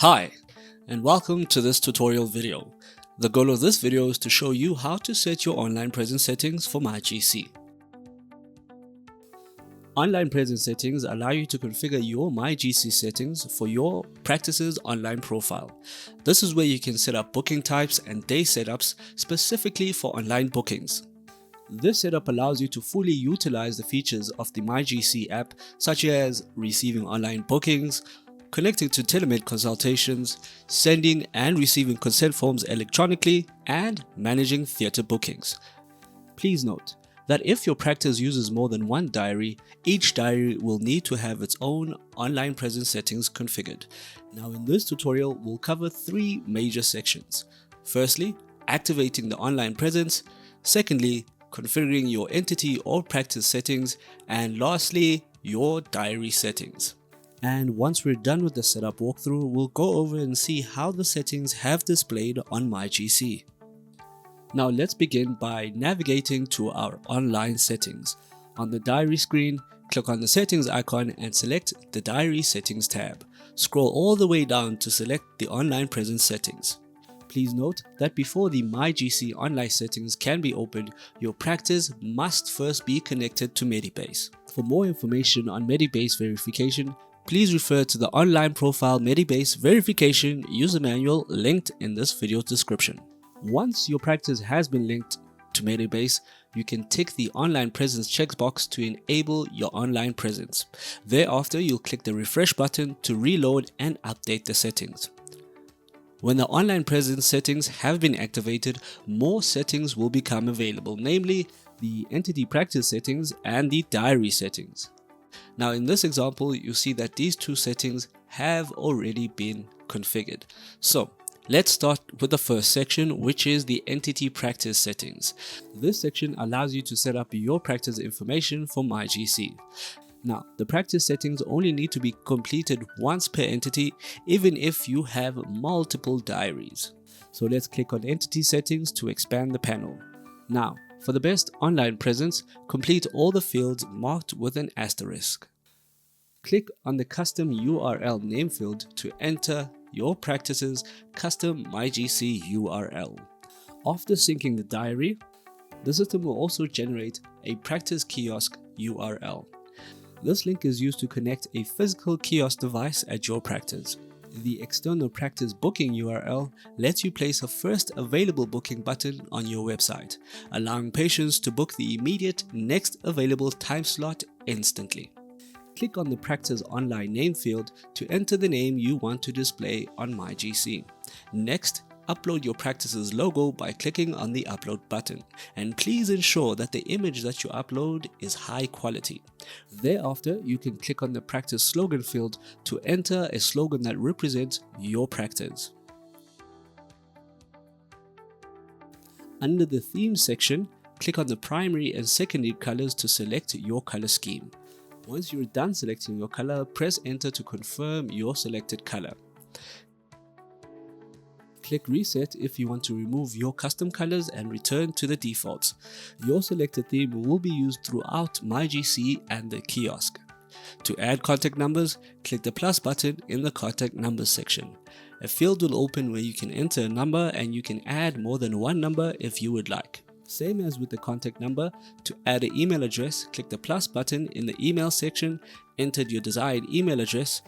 Hi, and welcome to this tutorial video. The goal of this video is to show you how to set your online presence settings for myGC. Online presence settings allow you to configure your myGC settings for your practice's online profile. This is where you can set up booking types and day setups specifically for online bookings. This setup allows you to fully utilize the features of the myGC app, such as receiving online bookings, connecting to telemed consultations, sending and receiving consent forms electronically, and managing theatre bookings. Please note that if your practice uses more than one diary, each diary will need to have its own online presence settings configured. Now in this tutorial, we'll cover three major sections. Firstly, activating the online presence. Secondly, configuring your entity or practice settings. And lastly, your diary settings. And once we're done with the setup walkthrough, we'll go over and see how the settings have displayed on myGC. Now let's begin by navigating to our online settings. On the diary screen, click on the settings icon and select the diary settings tab. Scroll all the way down to select the online presence settings. Please note that before the myGC online settings can be opened, your practice must first be connected to Medibase. For more information on Medibase verification, please refer to the online profile Medibase verification user manual linked in this video description. Once your practice has been linked to Medibase, you can tick the online presence checkbox to enable your online presence. Thereafter, you'll click the refresh button to reload and update the settings. When the online presence settings have been activated, more settings will become available, namely the entity practice settings and the diary settings. Now in this example, you see that these two settings have already been configured. So let's start with the first section, which is the entity practice settings. This section allows you to set up your practice information for myGC. Now, the practice settings only need to be completed once per entity, even if you have multiple diaries. So let's click on entity settings to expand the panel. Now, for the best online presence, complete all the fields marked with an asterisk. Click on the custom URL name field to enter your practice's custom myGC URL. After syncing the diary, the system will also generate a practice kiosk URL. This link is used to connect a physical kiosk device at your practice. The external practice booking URL lets you place a first available booking button on your website, allowing patients to book the immediate next available time slot instantly. Click on the practice online name field to enter the name you want to display on myGC. Next, upload your practice's logo by clicking on the upload button, and please ensure that the image that you upload is high quality. Thereafter, you can click on the practice slogan field to enter a slogan that represents your practice. Under the theme section, click on the primary and secondary colors to select your color scheme. Once you're done selecting your color, press enter to confirm your selected color. Click reset if you want to remove your custom colors and return to the defaults. Your selected theme will be used throughout myGC and the kiosk. To add contact numbers, click the plus button in the contact numbers section. A field will open where you can enter a number, and you can add more than one number if you would like. Same as with the contact number, to add an email address, click the plus button in the email section, enter your desired email address,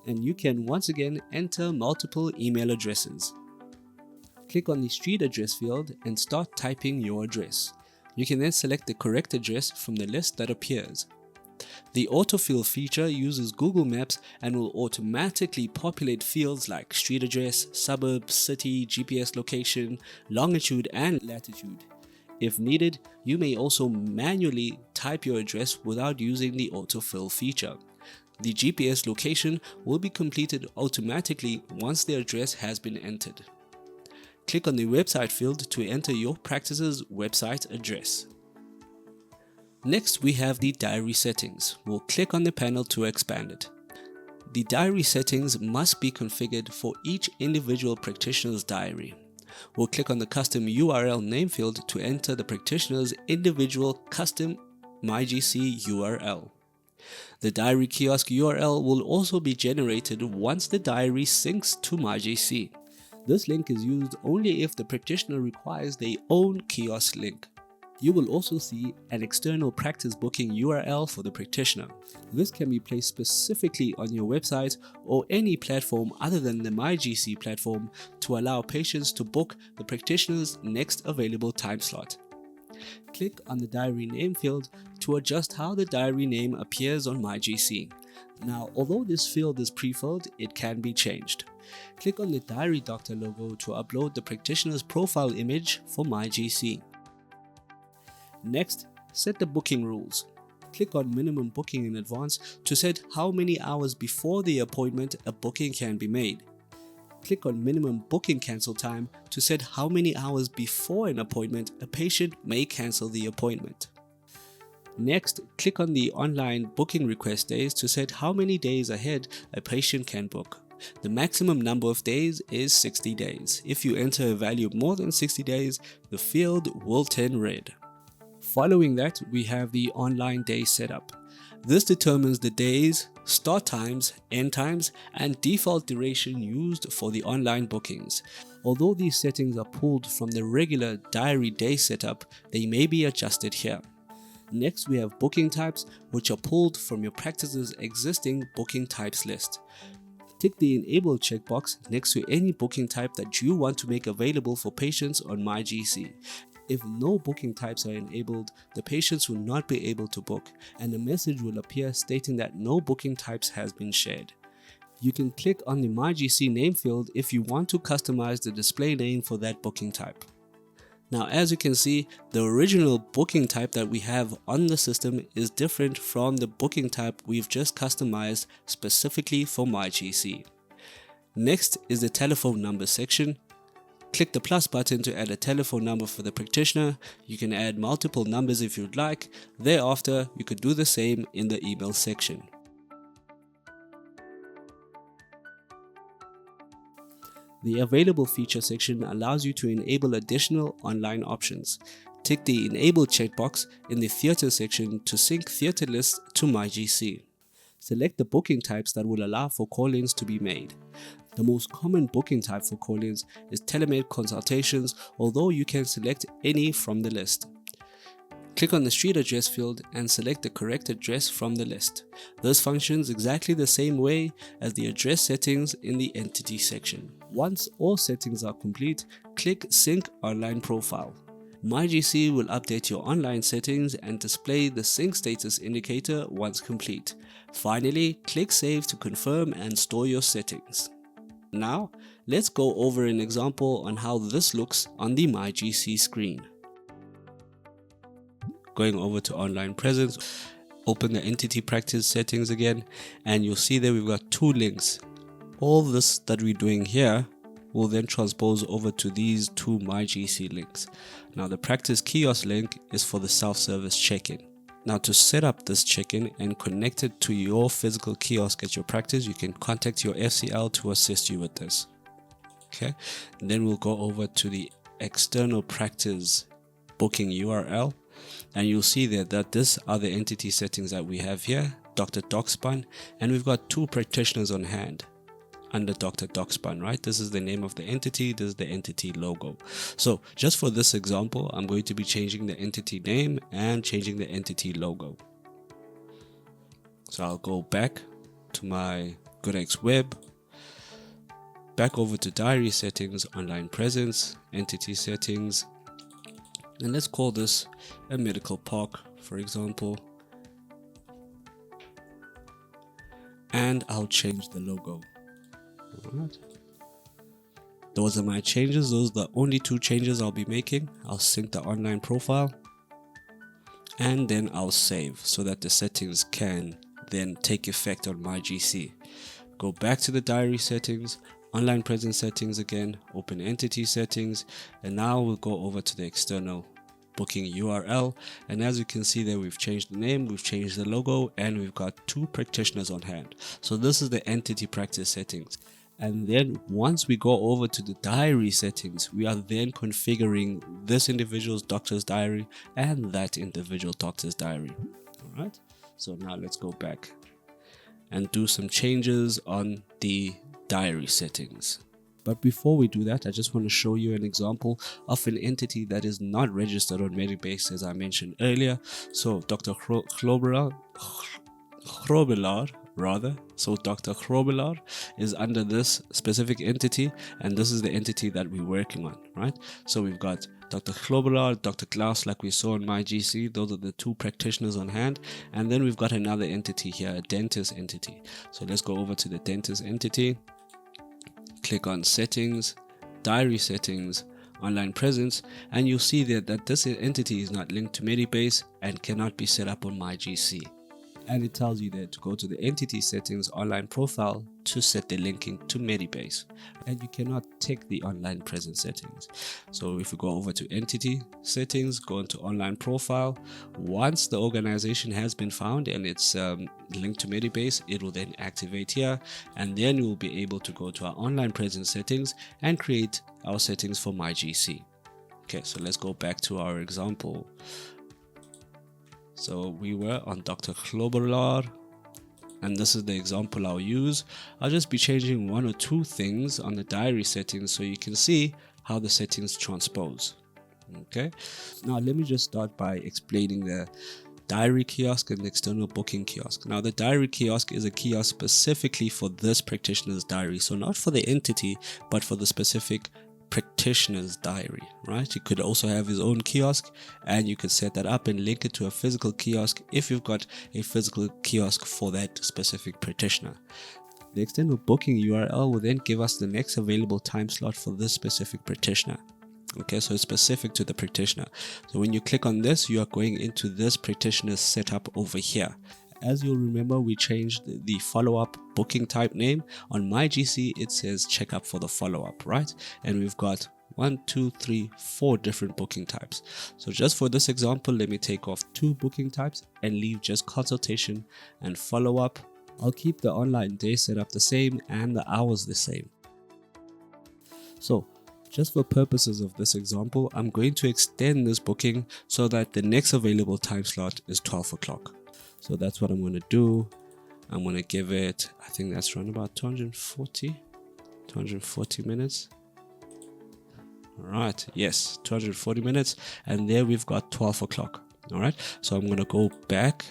and you can once again enter multiple email addresses. Click on the street address field and start typing your address. You can then select the correct address from the list that appears. The autofill feature uses Google Maps and will automatically populate fields like street address, suburb, city, GPS location, longitude and latitude. If needed, you may also manually type your address without using the autofill feature. The GPS location will be completed automatically once the address has been entered. Click on the website field to enter your practice's website address. Next, we have the diary settings. We'll click on the panel to expand it. The diary settings must be configured for each individual practitioner's diary. We'll click on the custom URL name field to enter the practitioner's individual custom myGC URL. The diary kiosk URL will also be generated once the diary syncs to myGC. This link is used only if the practitioner requires their own kiosk link. You will also see an external practice booking URL for the practitioner. This can be placed specifically on your website or any platform other than the myGC platform to allow patients to book the practitioner's next available time slot. Click on the diary name field to adjust how the diary name appears on myGC. Now, although this field is pre-filled, it can be changed. Click on the diary doctor logo to upload the practitioner's profile image for myGC. Next, set the booking rules. Click on minimum booking in advance to set how many hours before the appointment a booking can be made. Click on minimum booking cancel time to set how many hours before an appointment a patient may cancel the appointment. Next, click on the online booking request days to set how many days ahead a patient can book. The maximum number of days is 60 days. If you enter a value more than 60 days, the field will turn red. Following that, we have the online day setup. This determines the days, start times, end times, and default duration used for the online bookings. Although these settings are pulled from the regular diary day setup, they may be adjusted here. Next, we have booking types, which are pulled from your practice's existing booking types list. Tick the Enable checkbox next to any booking type that you want to make available for patients on myGC. If no booking types are enabled, the patients will not be able to book, and a message will appear stating that no booking types has been shared. You can click on the myGC name field if you want to customize the display name for that booking type. Now, as you can see, the original booking type that we have on the system is different from the booking type we've just customized specifically for myGC. Next is the telephone number section. Click the plus button to add a telephone number for the practitioner. You can add multiple numbers if you'd like. Thereafter, you could do the same in the email section. The available feature section allows you to enable additional online options. Tick the Enable checkbox in the theatre section to sync theatre lists to myGC. Select the booking types that will allow for call-ins to be made. The most common booking type for call-ins is telemed consultations, although you can select any from the list. Click on the street address field and select the correct address from the list. This functions exactly the same way as the address settings in the entity section. Once all settings are complete, click Sync Online Profile. myGC will update your online settings and display the sync status indicator once complete. Finally, click Save to confirm and store your settings. Now, let's go over an example on how this looks on the myGC screen. Going over to online presence, open the entity practice settings again, and you'll see that we've got two links. All this that we're doing here will then transpose over to these two myGC links. Now, the practice kiosk link is for the self-service check-in. Now, to set up this check-in and connect it to your physical kiosk at your practice, you can contact your FCL to assist you with this. Okay, and then we'll go over to the external practice booking URL, and you'll see there that these are the entity settings that we have here, Dr. DocSpan, and we've got two practitioners on hand under Dr. DocSpan, right? This is the name of the entity, this is the entity logo. So just for this example, I'm going to be changing the entity name and changing the entity logo. So I'll go back to my GoodX web, back over to diary settings, online presence, entity settings, and let's call this a medical park, for example. And I'll change the logo. Alright. Those are my changes. Those are the only two changes I'll be making. I'll sync the online profile and then I'll save so that the settings can then take effect on myGC. Go back to the diary settings, online presence settings again, open entity settings, and now we'll go over to the external booking URL, and as you can see there, we've changed the name, we've changed the logo, and we've got two practitioners on hand. So this is the entity practice settings. And then once we go over to the diary settings, we are then configuring this individual's doctor's diary and that individual doctor's diary. All right. So now let's go back and do some changes on the diary settings. But before we do that, I just want to show you an example of an entity that is not registered on Medibase, as I mentioned earlier. So Dr. Grobelar, so Dr. Grobelar is under this specific entity, and this is the entity that we're working on, right? So we've got Dr. Grobelar, Dr. Klaus, like we saw in myGC. Those are the two practitioners on hand. And then we've got another entity here, a dentist entity. So let's go over to the dentist entity. Click on settings, diary settings, online presence, and you'll see there that this entity is not linked to Medibase and cannot be set up on myGC. And it tells you there to go to the entity settings online profile to set the linking to Medibase, and you cannot tick the online presence settings. So if we go over to entity settings, go into online profile, once the organization has been found and it's linked to Medibase, it will then activate here, and then you will be able to go to our online presence settings and create our settings for myGC. Okay, so let's go back to our example. So we were on Dr. Grobelar, and this is the example I'll use. I'll just be changing one or two things on the diary settings so you can see how the settings transpose. Okay, now let me just start by explaining the diary kiosk and the external booking kiosk. Now the diary kiosk is a kiosk specifically for this practitioner's diary, so not for the entity but for the specific practitioner's diary, right? You could also have his own kiosk, and you can set that up and link it to a physical kiosk if you've got a physical kiosk for that specific practitioner. The external booking URL will then give us the next available time slot for this specific practitioner. Okay, so it's specific to the practitioner. So when you click on this, you are going into this practitioner's setup over here. As you'll remember, we changed the follow-up booking type name. On myGC, it says check up for the follow-up, right? And we've got 4 different booking types. So just for this example, let me take off 2 booking types and leave just consultation and follow-up. I'll keep the online day setup the same and the hours the same. So just for purposes of this example, I'm going to extend this booking so that the next available time slot is 12 o'clock. So that's what I'm going to do. I'm going to give it, I think that's around about 240 minutes. All right, yes, 240 minutes. And there we've got 12 o'clock. All right, so I'm going to go back,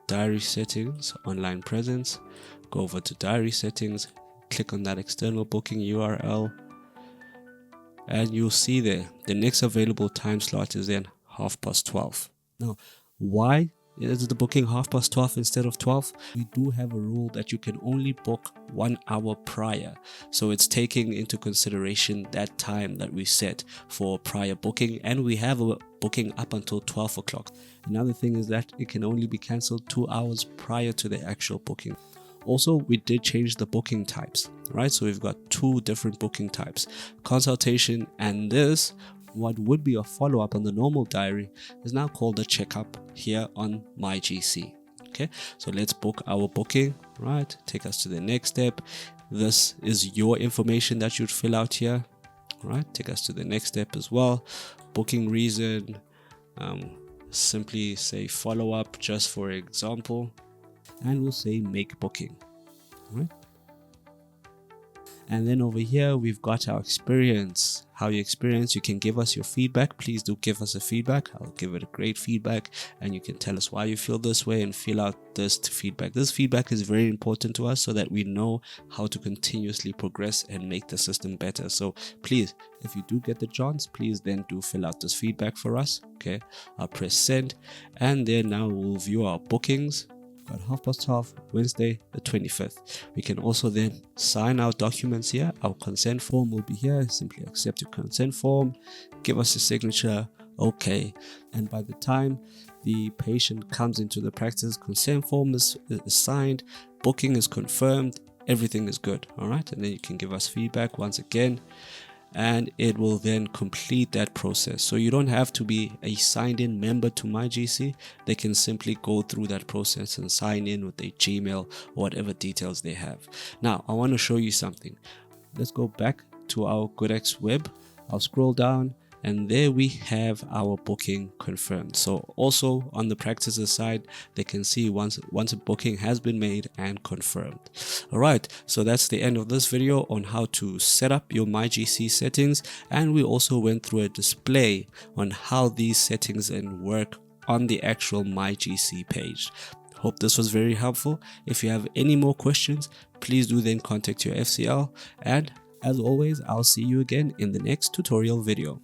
diary settings, online presence, go over to diary settings, click on that external booking URL, and you'll see there the next available time slot is then 12:30. Now, why is the booking 12:30 instead of 12? We do have a rule that you can only book 1 hour prior, so it's taking into consideration that time that we set for prior booking, and we have a booking up until 12 o'clock. Another thing is that it can only be cancelled 2 hours prior to the actual booking. Also, we did change the booking types, right? So we've got 2 different booking types, consultation, and this, what would be a follow-up on the normal diary, is now called a checkup here on myGC. Okay, so let's book our booking, right? Take us to the next step. This is your information that you'd fill out here, right? Take us to the next step as well. Booking reason, simply say follow-up just for example, and we'll say make booking, right? And then over here we've got our experience, how you experience. You can give us your feedback. Please do give us a feedback. I'll give it a great feedback, and you can tell us why you feel this way and fill out this feedback. This feedback is very important to us so that we know how to continuously progress and make the system better. So please, if you do get the chance, please then do fill out this feedback for us. Okay, I'll press send, and then now we'll view our bookings. Got 12:30 Wednesday the 25th. We can also then sign our documents here. Our consent form will be here. Simply accept your consent form, give us a signature, okay. And by the time the patient comes into the practice, consent form is signed, booking is confirmed, everything is good. All right, and then you can give us feedback once again, and it will then complete that process. So you don't have to be a signed in member to myGC. They can simply go through that process and sign in with their Gmail or whatever details they have. Now, I want to show you something. Let's go back to our GoodX web. I'll scroll down and there we have our booking confirmed. So also on the practices side, they can see once a booking has been made and confirmed. All right, so that's the end of this video on how to set up your myGC settings, and we also went through a display on how these settings and work on the actual myGC page. Hope this was very helpful. If you have any more questions, please do then contact your FCL, and as always, I'll see you again in the next tutorial video.